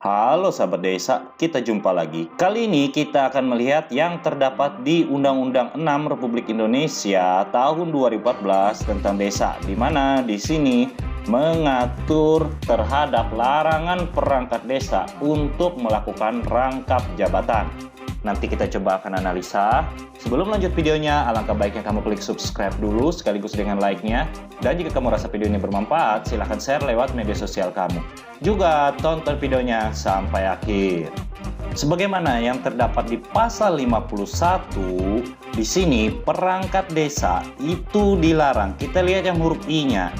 Halo sahabat desa, kita jumpa lagi. Kali ini kita akan melihat yang terdapat di Undang-Undang 6 Republik Indonesia tahun 2014 tentang desa, di mana di sini mengatur terhadap larangan perangkat desa untuk melakukan rangkap jabatan. Nanti kita coba akan analisa. Sebelum lanjut videonya, alangkah baiknya kamu klik subscribe dulu sekaligus dengan like-nya. Dan jika kamu rasa video ini bermanfaat, silahkan share lewat media sosial kamu. Juga tonton videonya sampai akhir. Sebagaimana yang terdapat di pasal 51, di sini perangkat desa itu dilarang. Kita lihat yang huruf I-nya.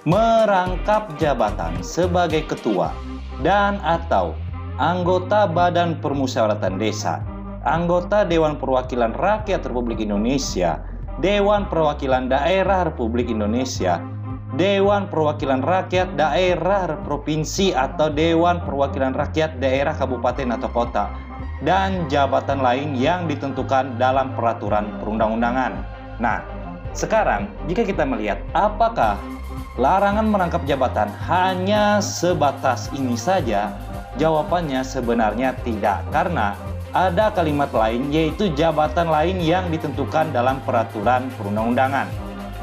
Merangkap jabatan sebagai ketua dan atau anggota Badan Permusyawaratan Desa, anggota Dewan Perwakilan Rakyat Republik Indonesia, Dewan Perwakilan Daerah Republik Indonesia, Dewan Perwakilan Rakyat Daerah Provinsi atau Dewan Perwakilan Rakyat Daerah Kabupaten atau Kota, dan jabatan lain yang ditentukan dalam peraturan perundang-undangan. Nah, sekarang jika kita melihat apakah larangan merangkap jabatan hanya sebatas ini saja? Jawabannya sebenarnya tidak, karena ada kalimat lain yaitu jabatan lain yang ditentukan dalam peraturan perundang-undangan.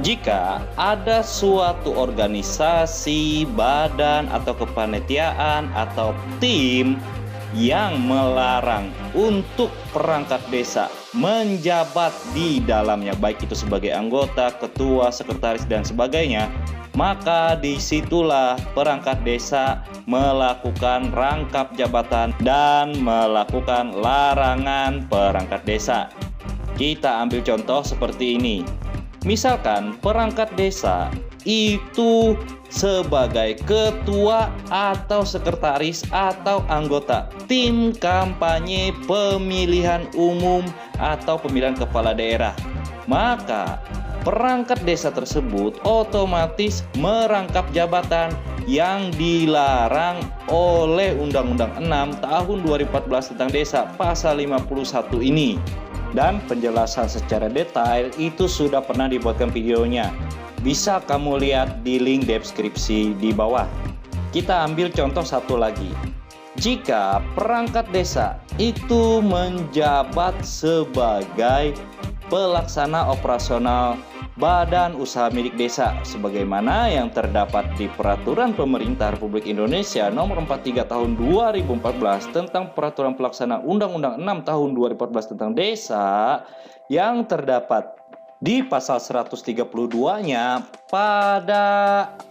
Jika ada suatu organisasi, badan atau kepanitiaan atau tim yang melarang untuk perangkat desa menjabat di dalamnya, baik itu sebagai anggota, ketua, sekretaris, dan sebagainya, maka disitulah perangkat desa melakukan rangkap jabatan dan melakukan larangan perangkat desa. Kita ambil contoh seperti ini. Misalkan perangkat desa itu sebagai ketua atau sekretaris atau anggota tim kampanye pemilihan umum atau pemilihan kepala daerah, maka perangkat desa tersebut otomatis merangkap jabatan yang dilarang oleh Undang-Undang 6 tahun 2014 tentang desa pasal 51 ini. Dan penjelasan secara detail itu sudah pernah dibuatkan videonya. Bisa kamu lihat di link deskripsi di bawah. Kita ambil contoh satu lagi. Jika perangkat desa itu menjabat sebagai pelaksana operasional Badan Usaha Milik Desa sebagaimana yang terdapat di Peraturan Pemerintah Republik Indonesia Nomor 43 Tahun 2014 tentang Peraturan Pelaksana Undang-Undang 6 Tahun 2014 tentang Desa, yang terdapat di pasal 132-nya pada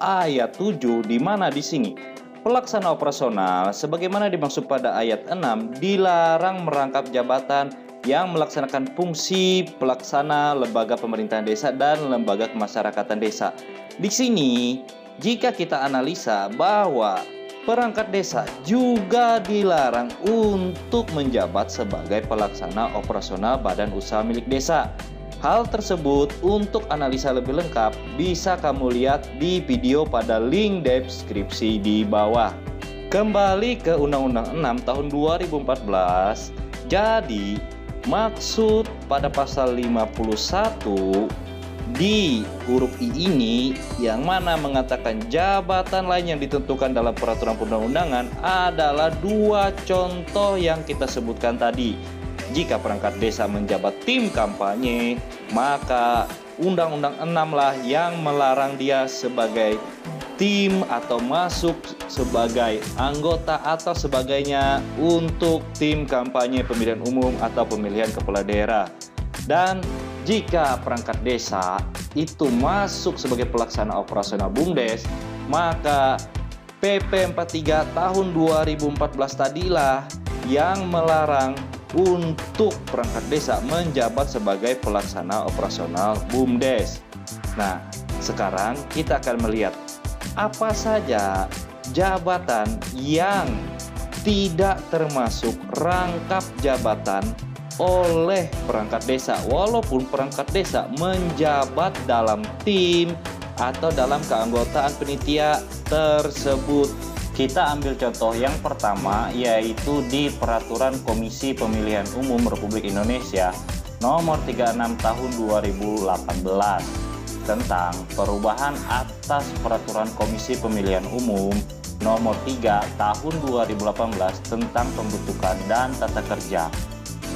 ayat 7, di mana di sini pelaksana operasional sebagaimana dimaksud pada ayat 6 dilarang merangkap jabatan yang melaksanakan fungsi pelaksana lembaga pemerintahan desa dan lembaga kemasyarakatan desa. Di sini, jika kita analisa bahwa perangkat desa juga dilarang untuk menjabat sebagai pelaksana operasional badan usaha milik desa. Hal tersebut untuk analisa lebih lengkap bisa kamu lihat di video pada link deskripsi di bawah. Kembali ke Undang-Undang 6 tahun 2014, jadi maksud pada pasal 51 di huruf I ini yang mana mengatakan jabatan lain yang ditentukan dalam peraturan perundang-undangan adalah dua contoh yang kita sebutkan tadi. Jika perangkat desa menjabat tim kampanye, maka Undang-Undang 6 lah yang melarang dia sebagai tim atau masuk sebagai anggota atau sebagainya untuk tim kampanye pemilihan umum atau pemilihan kepala daerah. Dan jika perangkat desa itu masuk sebagai pelaksana operasional BUMDes, maka PP 43 tahun 2014 tadilah yang melarang untuk perangkat desa menjabat sebagai pelaksana operasional BUMDes. Nah, sekarang kita akan melihat apa saja jabatan yang tidak termasuk rangkap jabatan oleh perangkat desa, walaupun perangkat desa menjabat dalam tim atau dalam keanggotaan panitia tersebut. Kita ambil contoh yang pertama, yaitu di Peraturan Komisi Pemilihan Umum Republik Indonesia Nomor 36 Tahun 2018 tentang perubahan atas Peraturan Komisi Pemilihan Umum Nomor 3 Tahun 2018 tentang pembentukan dan tata kerja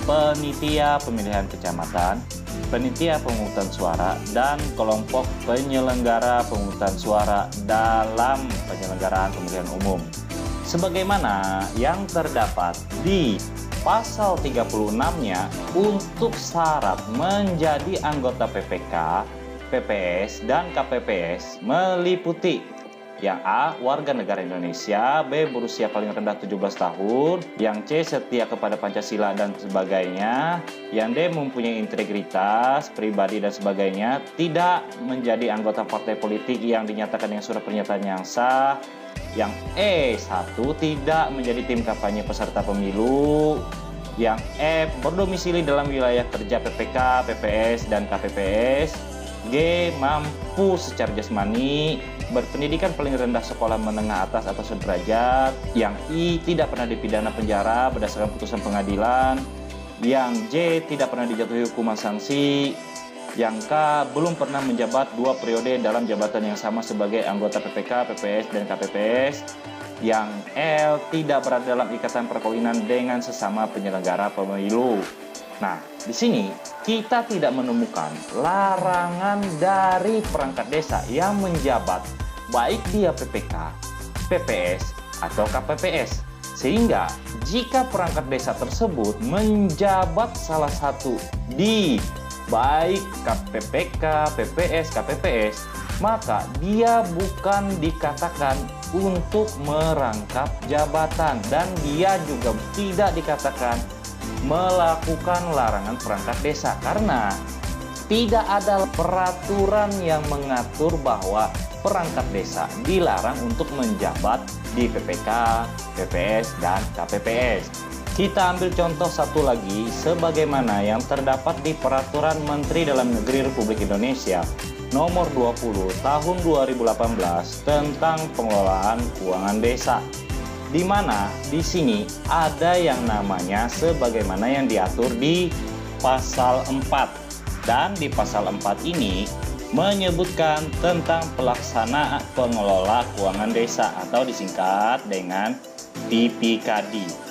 Panitia Pemilihan Kecamatan, Panitia Pemungutan Suara, dan kelompok penyelenggara pemungutan suara dalam penyelenggaraan pemilihan umum. Sebagaimana yang terdapat di pasal 36-nya untuk syarat menjadi anggota PPK, PPS, dan KPPS meliputi yang A. Warga negara Indonesia, B. Berusia paling rendah 17 tahun, yang C. Setia kepada Pancasila dan sebagainya, yang D. Mempunyai integritas pribadi dan sebagainya, tidak menjadi anggota partai politik yang dinyatakan dengan surat pernyataan yang sah, yang E. 1. Tidak menjadi tim kampanye peserta pemilu, yang F. Berdomisili dalam wilayah kerja PPK, PPS, dan KPPS, G. Mampu secara jasmani, berpendidikan paling rendah sekolah menengah atas atau sederajat, yang I. Tidak pernah dipidana penjara berdasarkan putusan pengadilan, yang J. Tidak pernah dijatuhi hukuman sanksi, yang K. Belum pernah menjabat 2 periode dalam jabatan yang sama sebagai anggota PPK, PPS, dan KPPS, yang L. Tidak berada dalam ikatan perkawinan dengan sesama penyelenggara pemilu. Nah, di sini kita tidak menemukan larangan dari perangkat desa yang menjabat baik dia PPK, PPS, atau KPPS. Sehingga jika perangkat desa tersebut menjabat salah satu di baik PPK, PPS, KPPS, maka dia bukan dikatakan untuk merangkap jabatan dan dia juga tidak dikatakan melakukan larangan perangkat desa karena tidak ada peraturan yang mengatur bahwa perangkat desa dilarang untuk menjabat di PPK, PPS, dan KPPS. Kita ambil contoh satu lagi sebagaimana yang terdapat di Peraturan Menteri Dalam Negeri Republik Indonesia Nomor 20 Tahun 2018 tentang pengelolaan keuangan desa, di mana di sini ada yang namanya sebagaimana yang diatur di pasal 4. Dan di pasal 4 ini menyebutkan tentang pelaksanaan pengelola keuangan desa atau disingkat dengan PPKD.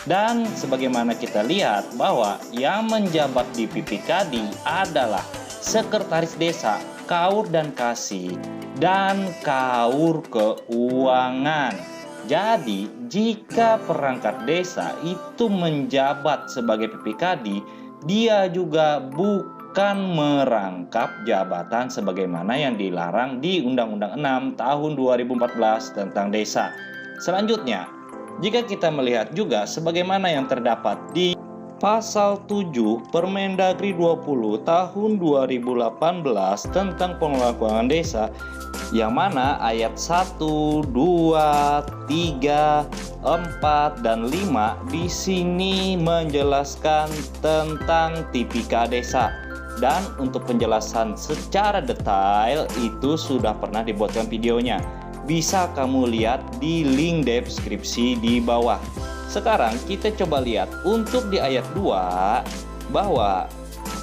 Dan sebagaimana kita lihat bahwa yang menjabat di PPKD adalah sekretaris desa, kaur dan kasih, dan kaur keuangan. Jadi, jika perangkat desa itu menjabat sebagai PPKD, dia juga bukan merangkap jabatan sebagaimana yang dilarang di Undang-Undang 6 Tahun 2014 tentang desa. Selanjutnya, jika kita melihat juga sebagaimana yang terdapat di Pasal 7 Permendagri 20 Tahun 2018 tentang pengelolaan keuangan desa, yang mana ayat 1, 2, 3, 4, dan 5 di sini menjelaskan tentang tipika desa. Dan untuk penjelasan secara detail itu sudah pernah dibuatkan videonya. Bisa kamu lihat di link deskripsi di bawah. Sekarang kita coba lihat untuk di ayat 2 bahwa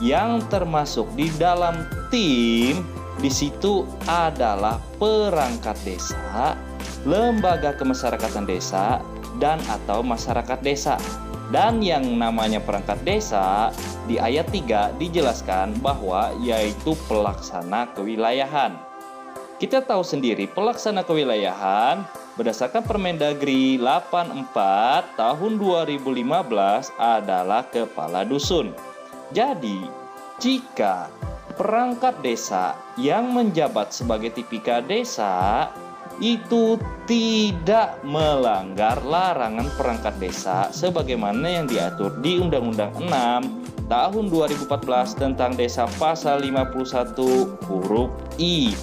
yang termasuk di dalam tim di situ adalah perangkat desa, lembaga kemasyarakatan desa, dan atau masyarakat desa. Dan yang namanya perangkat desa di ayat 3 dijelaskan bahwa yaitu pelaksana kewilayahan. Kita tahu sendiri pelaksana kewilayahan berdasarkan Permendagri 84 tahun 2015 adalah kepala dusun. Jadi, jika perangkat desa yang menjabat sebagai tipika desa itu tidak melanggar larangan perangkat desa sebagaimana yang diatur di Undang-Undang 6 tahun 2014 tentang desa pasal 51 huruf I.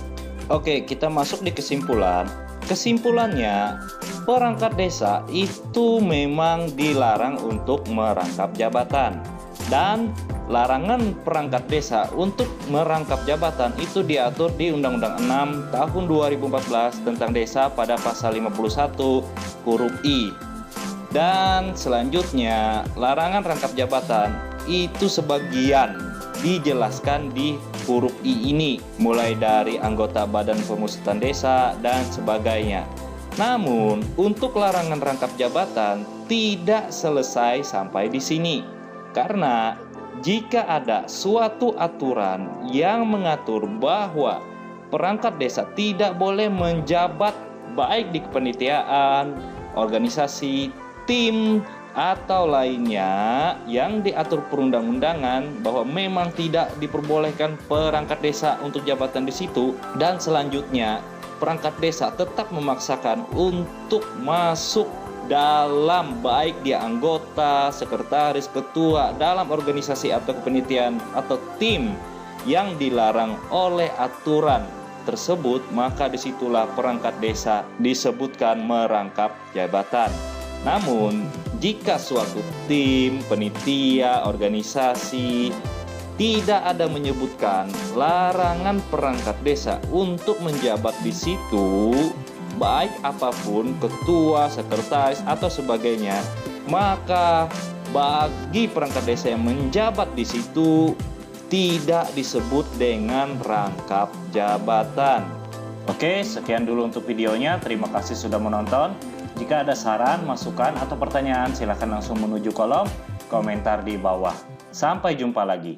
Oke, kita masuk di kesimpulan. Kesimpulannya, perangkat desa itu memang dilarang untuk merangkap jabatan. Dan larangan perangkat desa untuk merangkap jabatan itu diatur di Undang-Undang 6 tahun 2014 tentang desa pada pasal 51 huruf I. Dan selanjutnya, larangan rangkap jabatan itu sebagian dijelaskan di huruf I ini, mulai dari anggota Badan Pemusatan Desa dan sebagainya. Namun, untuk larangan rangkap jabatan tidak selesai sampai di sini. Karena jika ada suatu aturan yang mengatur bahwa perangkat desa tidak boleh menjabat baik di kepanitiaan, organisasi, tim, atau lainnya yang diatur perundang-undangan bahwa memang tidak diperbolehkan perangkat desa untuk jabatan di situ, dan selanjutnya perangkat desa tetap memaksakan untuk masuk dalam baik dia anggota, sekretaris, ketua dalam organisasi atau kepanitiaan atau tim yang dilarang oleh aturan tersebut, maka disitulah perangkat desa disebutkan merangkap jabatan. Namun, jika suatu tim, panitia, organisasi tidak ada menyebutkan larangan perangkat desa untuk menjabat di situ, baik apapun, ketua, sekretaris, atau sebagainya, maka bagi perangkat desa yang menjabat di situ tidak disebut dengan rangkap jabatan. Oke, sekian dulu untuk videonya. Terima kasih sudah menonton. Jika ada saran, masukan, atau pertanyaan, silakan langsung menuju kolom komentar di bawah. Sampai jumpa lagi.